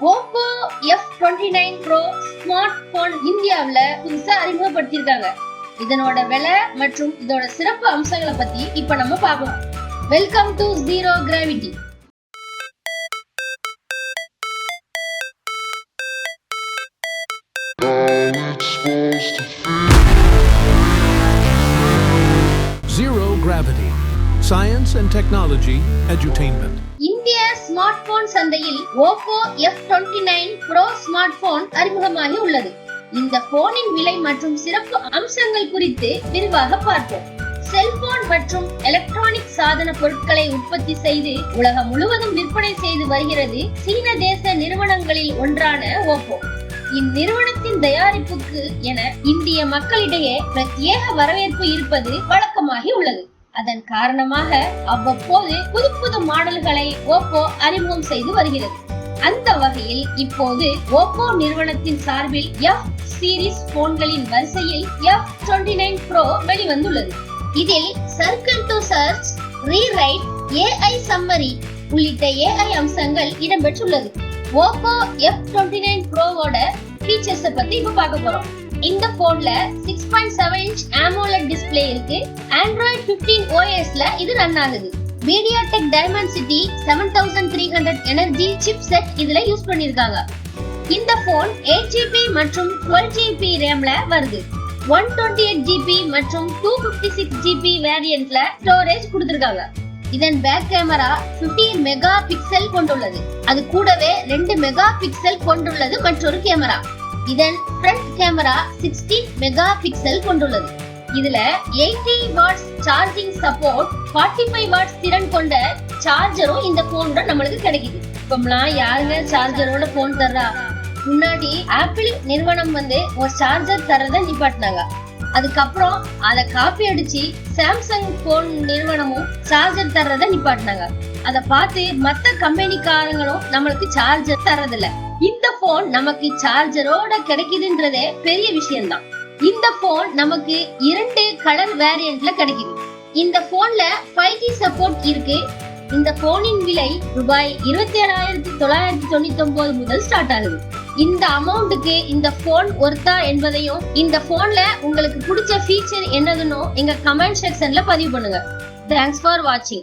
Oppo F29 Pro smart phone இந்தியாவுல புதுசா அறிமுகப்படுத்திருக்காங்க. இதனோட விலை மற்றும் இதோட சிறப்பு அம்சங்களை பத்தி இப்ப நம்ம பார்க்கலாம். Welcome to Zero Gravity. Zero Gravity. Science and Technology Edutainment. இந்திய ஸ்மார்ட் போன் சந்தையில் Oppo F29 Pro smart phone அறிமுகமாகி உள்ளது. இந்த போனின் விலை மற்றும் சிறப்பு அம்சங்கள் குறித்து விரிவாக பார்ப்போம். செல்போன் மற்றும் எலக்ட்ரானிக் சாதன பொருட்களை உற்பத்தி செய்து உலகம் முழுவதும் விற்பனை செய்து வருகிறது சீன தேச நிறுவனங்களில் ஒன்றான Oppo. இந்நிறுவனத்தின் தயாரிப்புக்கு என இந்திய மக்களிடையே பிரத்யேக வரவேற்பு இருப்பது வழக்கமாகி உள்ளது. அதன் காரணமாக அவ்வப்போது புது புது மாடல்களை Oppo அறிமுகம் செய்து வருகிறது. அந்த வகையில் இப்போது Oppo நிறுவனத்தின் சார்பில் F சீரிஸ் போன்களின் வரிசையில் F29 Pro வெளிவந்துள்ளது. இதில் circle to search, rewrite, AI summary உள்ளிட்ட AI அம்சங்கள் இடம்பெற்றுள்ளது. Oppo F29 Proவோட ஃபீச்சர்ஸ் பத்தி இப்ப பார்க்க போறோம். இந்த போன்ல 6.7 இன்ச் AMOLED டிஸ்ப்ளே இருக்கு. Android 15 OSல இது ரன் ஆகுது. MediaTek Dimensity 7300 எனர்ஜி சிப்செட் இதுல யூஸ் பண்ணிருக்காங்க. இந்த போன் 8GB மற்றும் 12GB ரேம்ல வருது. 128GB மற்றும் 256GB வேரியன்ட்ல ஸ்டோரேஜ் கொடுத்திருக்காங்க. இதன் பேக் கேமரா 15 மெகா பிக்சல் கொண்டுள்ளது. அது கூடவே 2 மெகா பிக்சல் கொண்டுள்ளது மற்றொரு கேமரா. இதன் ஃப்ரண்ட் கேமரா 16 மெகா பிக்சல் கொண்டுள்ளது. இதுல 80 வாட்ஸ் சார்ஜிங் சப்போர்ட், 45 வாட்ஸ் திறன் கொண்ட சார்ஜரும் இந்த போன்ல நம்மளுக்கு கிடைக்குது. இப்போலாம் யாருங்க சார்ஜரோட போன் தர்றா? முன்னாடி ஆப்பிள் நிறுவனம் ஒரு சார்ஜர் தரத நிப்பாட்டினாங்க. அதுக்கப்புறம் அதை காப்பி அடிச்சு சாம்சங் போன் நிறுவனமும் சார்ஜர் தர்றத நிப்பாட்டினாங்க. அதை பார்த்து மத்த கம்பெனிக்காரங்களும் நம்மளுக்கு சார்ஜர் தரதில்ல. இந்த போன் நமக்கு சார்ஜரோட கிடைக்குதுன்றதே பெரிய விஷயம்தான். இந்த போன் நமக்கு 2 கலர் வேரியன்ட்ல கிடைக்குது. இந்த போன்ல 5G சப்போர்ட் இருக்கு. இந்த போனின் விலை ரூபாய் 27,999 முதல் ஸ்டார்ட் ஆகுது. இந்த அமௌண்ட்டுக்கு இந்த போன் ஒர்த்தா என்பதையும் இந்த போன்ல உங்களுக்கு பிடிச்ச ஃபீச்சர் என்னதுன்னு எங்க கமெண்ட் செக்ஷன்ல பதிவு பண்ணுங்க. தேங்க்ஸ் ஃபார் வாட்சிங்.